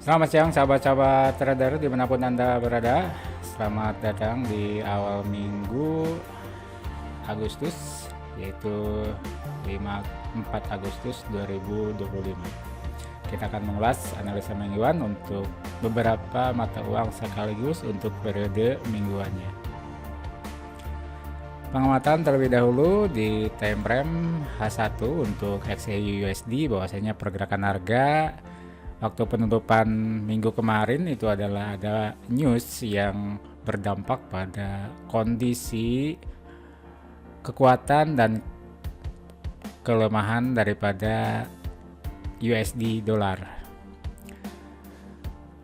Selamat siang sahabat-sahabat trader dimanapun Anda berada. Selamat datang di awal minggu Agustus, yaitu 4 Agustus 2025. Kita akan mengulas analisa mingguan untuk beberapa mata uang sekaligus untuk periode mingguannya. Pengamatan terlebih dahulu di time frame H1 untuk XAU-USD, bahwasanya pergerakan harga waktu penutupan minggu kemarin itu adalah ada news yang berdampak pada kondisi kekuatan dan kelemahan daripada USD dolar.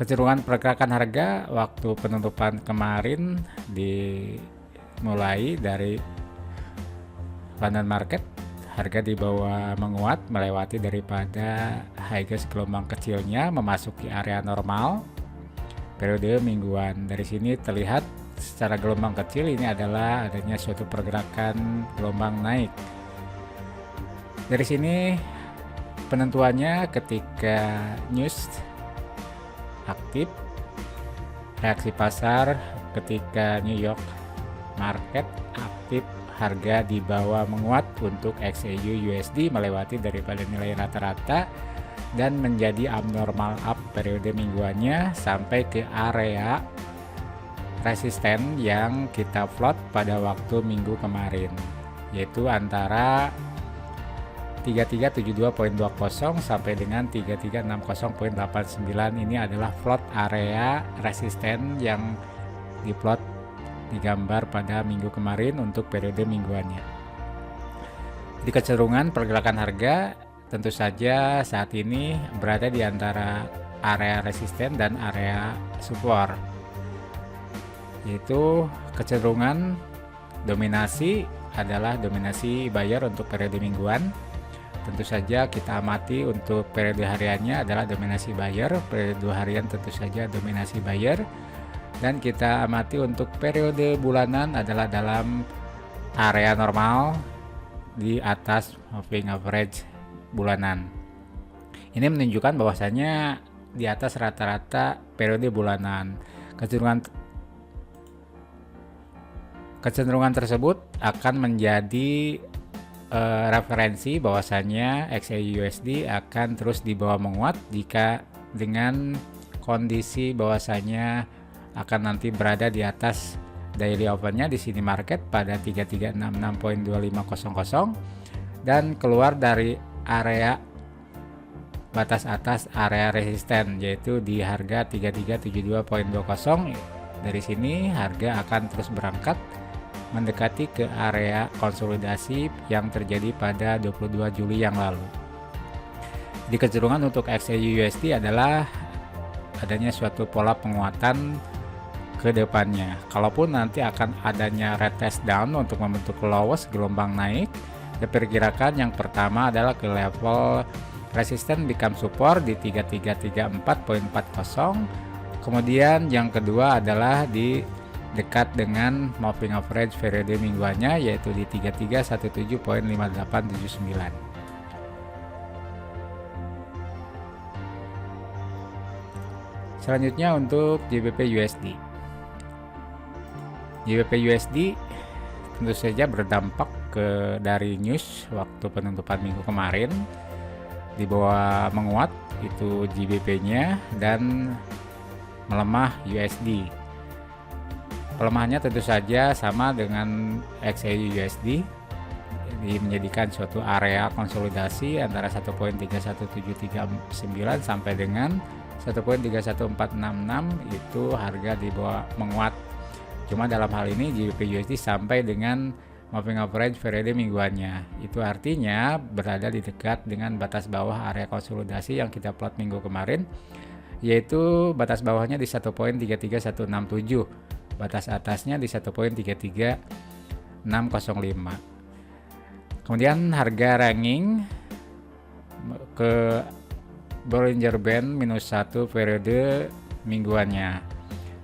Kecenderungan pergerakan harga waktu penutupan kemarin dimulai dari London market, harga di bawah menguat melewati daripada high gas gelombang kecilnya memasuki area normal periode mingguan. Dari sini terlihat secara gelombang kecil ini adalah adanya suatu pergerakan gelombang naik. Dari sini penentuannya ketika news aktif, reaksi pasar ketika New York market aktif, harga di bawah menguat untuk XAU USD melewati daripada nilai rata-rata dan menjadi abnormal up periode mingguannya sampai ke area resisten yang kita plot pada waktu minggu kemarin, yaitu antara 3372.20 sampai dengan 3360.89. Ini adalah plot area resisten yang diplot digambar pada minggu kemarin untuk periode mingguannya. Di kecenderungan pergerakan harga tentu saja saat ini berada di antara area resisten dan area support, yaitu kecenderungan dominasi adalah dominasi buyer untuk periode mingguan. Tentu saja kita amati untuk periode hariannya adalah dominasi buyer, periode harian tentu saja dominasi buyer. Dan kita amati untuk periode bulanan adalah dalam area normal di atas moving average bulanan. Ini menunjukkan bahwasanya di atas rata-rata periode bulanan. Kecenderungan tersebut akan menjadi referensi bahwasanya XAU-USD akan terus di bawah menguat jika dengan kondisi bahwasanya akan nanti berada di atas daily opennya di sini market pada 3366.2500 dan keluar dari area batas atas area resisten, yaitu di harga 3372.20. Dari sini harga akan terus berangkat mendekati ke area konsolidasi yang terjadi pada 22 Juli yang lalu. Di kecenderungan untuk XAU-USD adalah adanya suatu pola penguatan ke depannya. Kalaupun nanti akan adanya retest down untuk membentuk lowest gelombang naik, diperkirakan yang pertama adalah ke level resisten become support di 3334.40. Kemudian yang kedua adalah di dekat dengan moving average periode mingguannya, yaitu di 3317.5879. Selanjutnya untuk GBP USD. GBP USD tentu saja berdampak dari news waktu penutupan minggu kemarin di bawah menguat itu GBP-nya dan melemah USD. Pelemahannya tentu saja sama dengan XAU-USD, menjadikan suatu area konsolidasi antara 1.31739 sampai dengan 1.31466, itu harga di bawah menguat. Cuma dalam hal ini GBP USD sampai dengan moving average periode mingguannya. Itu artinya berada di dekat dengan batas bawah area konsolidasi yang kita plot minggu kemarin, yaitu batas bawahnya di 1.33167, batas atasnya di 1.33605. Kemudian harga ranking ke Bollinger Band -1 periode mingguannya.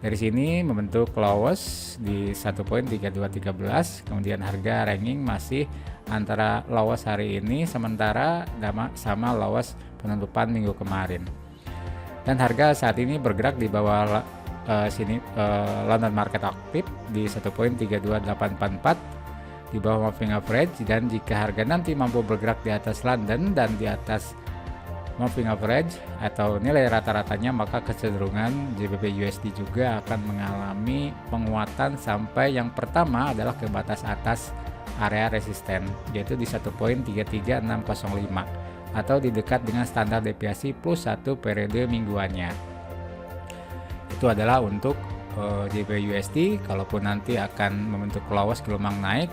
Dari sini membentuk lowest di 1.3213, kemudian harga ranking masih antara lowest hari ini sementara sama lowest penutupan minggu kemarin. Dan harga saat ini bergerak di bawah London Market Active di 1.32844 di bawah moving average. Dan jika harga nanti mampu bergerak di atas London dan di atas moving average atau nilai rata-ratanya, maka kecenderungan GBP USD juga akan mengalami penguatan sampai yang pertama adalah ke batas atas area resisten, yaitu di 1.33605 atau di dekat dengan standar deviasi plus 1 periode mingguannya. Itu adalah untuk GBP USD. Kalaupun nanti akan membentuk lows gelombang naik,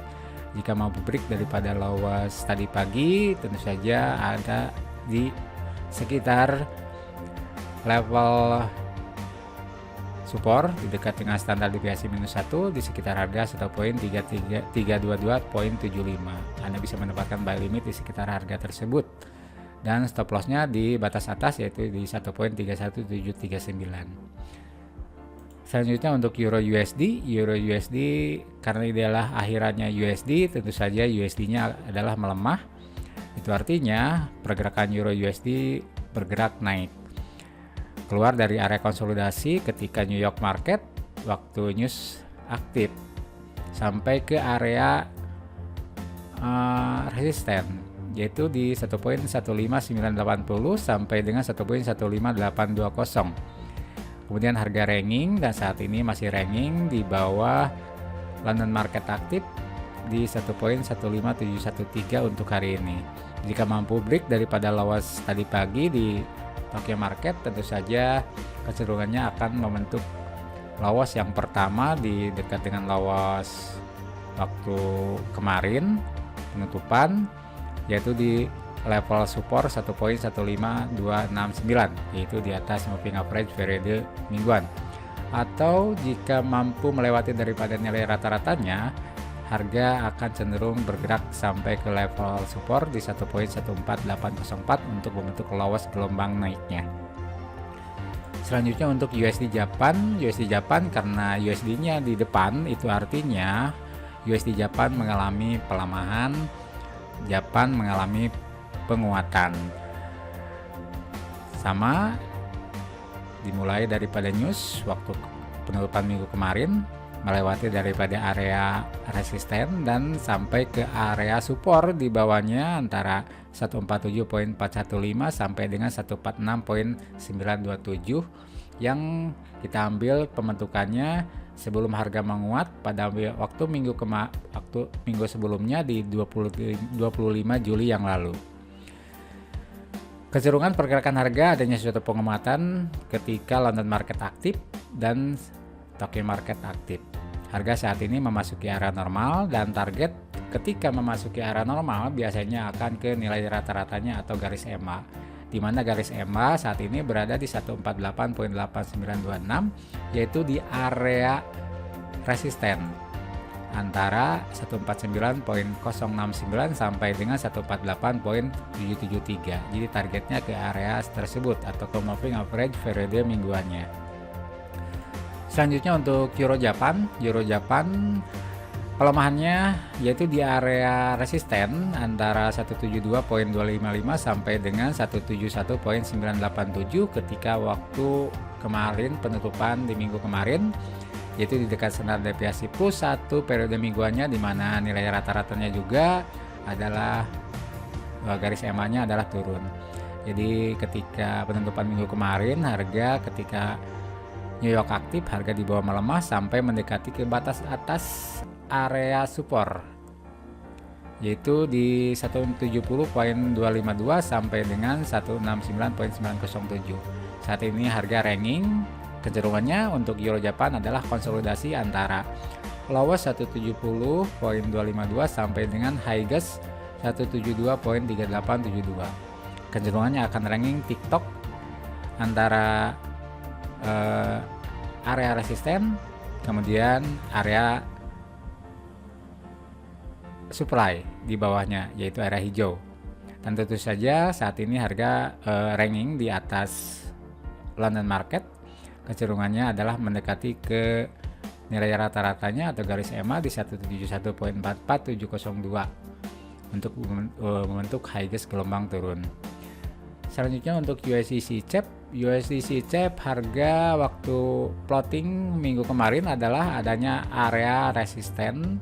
jika mampu break daripada lows tadi pagi, tentu saja ada di sekitar level support di dekat dengan standar deviasi minus 1 di sekitar harga 1.322.75. Anda bisa mendapatkan buy limit di sekitar harga tersebut dan stop lossnya di batas atas yaitu di 1.31739. Selanjutnya untuk Euro USD karena ini adalah akhirannya USD, tentu saja USD-nya adalah melemah. Itu artinya pergerakan Euro USD bergerak naik keluar dari area konsolidasi ketika New York Market waktu news aktif sampai ke area resisten, yaitu di 1.15980 sampai dengan 1.15820. Kemudian harga ranging, dan saat ini masih ranging di bawah London Market Active di 1.15713 untuk hari ini. Jika mampu break daripada lows tadi pagi di Tokyo Market, tentu saja kecenderungannya akan membentuk lows yang pertama di dekat dengan lows waktu kemarin penutupan, yaitu di level support 1.15269, yaitu di atas moving average periode mingguan. Atau jika mampu melewati daripada nilai rata-ratanya, harga akan cenderung bergerak sampai ke level support di 1.14804 untuk membentuk lows gelombang naiknya. Selanjutnya untuk USD Japan karena USD-nya di depan, itu artinya USD Japan mengalami pelemahan, Japan mengalami penguatan. Sama dimulai daripada news waktu penutupan minggu kemarin, melewati daripada area resisten dan sampai ke area support di bawahnya antara 147.415 sampai dengan 146.927 yang kita ambil pembentukannya sebelum harga menguat pada waktu minggu sebelumnya di 25 Juli yang lalu. Kecenderungan pergerakan harga adanya suatu penguatan ketika London Market aktif dan Tokyo Market aktif. Harga saat ini memasuki area normal dan target ketika memasuki area normal biasanya akan ke nilai rata-ratanya atau garis EMA, di mana garis EMA saat ini berada di 148.8926, yaitu di area resisten antara 149.069 sampai dengan 148.773. Jadi targetnya ke area tersebut atau ke moving average periode mingguannya. Selanjutnya untuk Euro Japan pelemahannya yaitu di area resisten antara 172.255 sampai dengan 171.987 ketika waktu kemarin penutupan di minggu kemarin, yaitu di dekat standar deviasi plus 1 periode mingguannya, di mana nilai rata-ratanya juga adalah garis EMA-nya adalah turun. Jadi ketika penutupan minggu kemarin harga ketika New York aktif, harga di bawah melemah sampai mendekati ke batas atas area support, yaitu di 170.252 sampai dengan 169.907. Saat ini harga ranging kecenderungannya untuk Euro Japan adalah konsolidasi antara lows 170.252 sampai dengan high gas 172.3872. Kecenderungannya akan ranging TikTok antara area resisten, kemudian area supply di bawahnya, yaitu area hijau. Dan tentu saja saat ini harga ranging di atas London Market, kecenderungannya adalah mendekati ke nilai rata-ratanya atau garis EMA di 171.44702 untuk membentuk high gas gelombang turun. Selanjutnya untuk USDC CHF harga waktu plotting minggu kemarin adalah adanya area resisten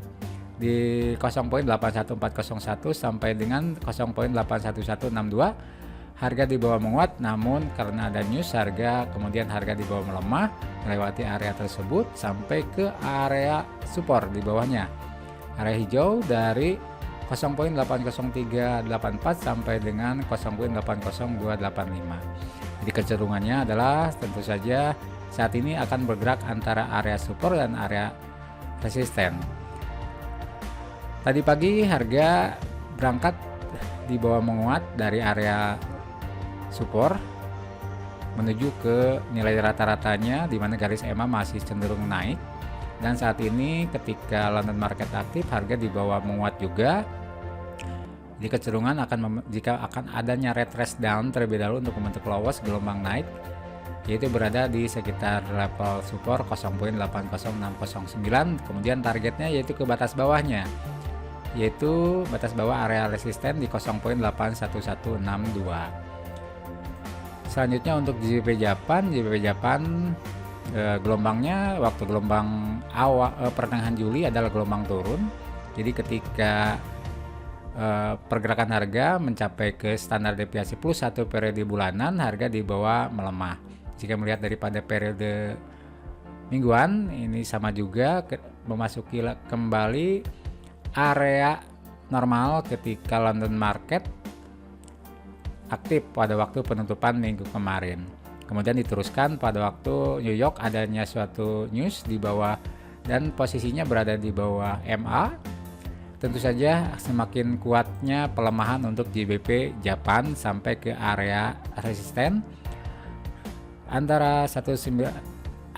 di 0.81401 sampai dengan 0.81162. Harga di bawah menguat, namun karena ada news harga di bawah melemah melewati area tersebut sampai ke area support di bawahnya. Area hijau dari 0.80384 sampai dengan 0.80285. Jadi kecenderungannya adalah tentu saja saat ini akan bergerak antara area support dan area resisten. Tadi pagi harga berangkat di bawah menguat dari area support menuju ke nilai rata-ratanya di mana garis EMA masih cenderung naik, dan saat ini ketika London market aktif harga di bawah menguat juga. Jadi kecenderungan jika akan adanya retrace down terlebih dahulu untuk membentuk low-wash gelombang naik, yaitu berada di sekitar level support 0.80609, kemudian targetnya yaitu ke batas bawahnya, yaitu batas bawah area resisten di 0.81162. Selanjutnya untuk GBP Japan gelombangnya waktu gelombang awal pertengahan Juli adalah gelombang turun. Jadi ketika pergerakan harga mencapai ke standar deviasi plus 1 periode bulanan, harga di bawah melemah. Jika melihat daripada periode mingguan, ini sama juga memasuki kembali area normal ketika London market aktif pada waktu penutupan minggu kemarin. Kemudian diteruskan pada waktu New York adanya suatu news di bawah dan posisinya berada di bawah MA. Tentu saja semakin kuatnya pelemahan untuk GBP Japan sampai ke area resisten antara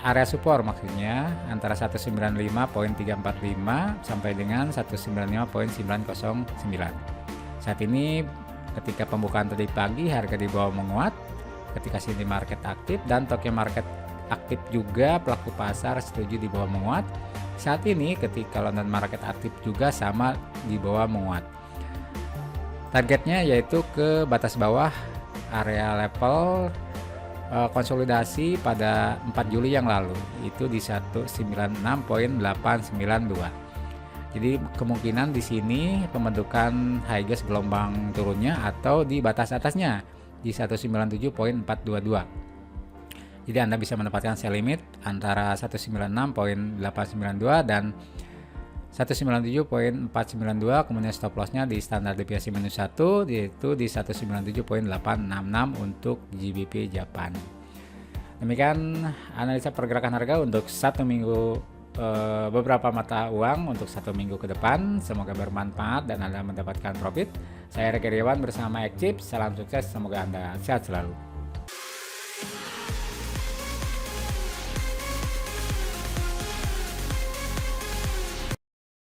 area support maksudnya antara 195.345 sampai dengan 195.909. Saat ini ketika pembukaan tadi pagi harga di bawah menguat, ketika Sydney market aktif dan Tokyo market aktif juga pelaku pasar setuju di bawah menguat. Saat ini ketika London market aktif juga sama di bawah menguat. Targetnya yaitu ke batas bawah area level konsolidasi pada 4 Juli yang lalu, itu di 196.892. Jadi kemungkinan di sini pembentukan high gas gelombang turunnya atau di batas atasnya di 197.422. Jadi Anda bisa mendapatkan sell limit antara 196.892 dan 197.492, kemudian stop lossnya di standar deviasi minus 1 yaitu di 197.866 untuk GBP Japan. Demikian analisa pergerakan harga untuk satu minggu beberapa mata uang untuk satu minggu ke depan. Semoga bermanfaat dan Anda mendapatkan profit. Saya Reki Riawan bersama Ekcip. Salam sukses, semoga Anda sehat selalu.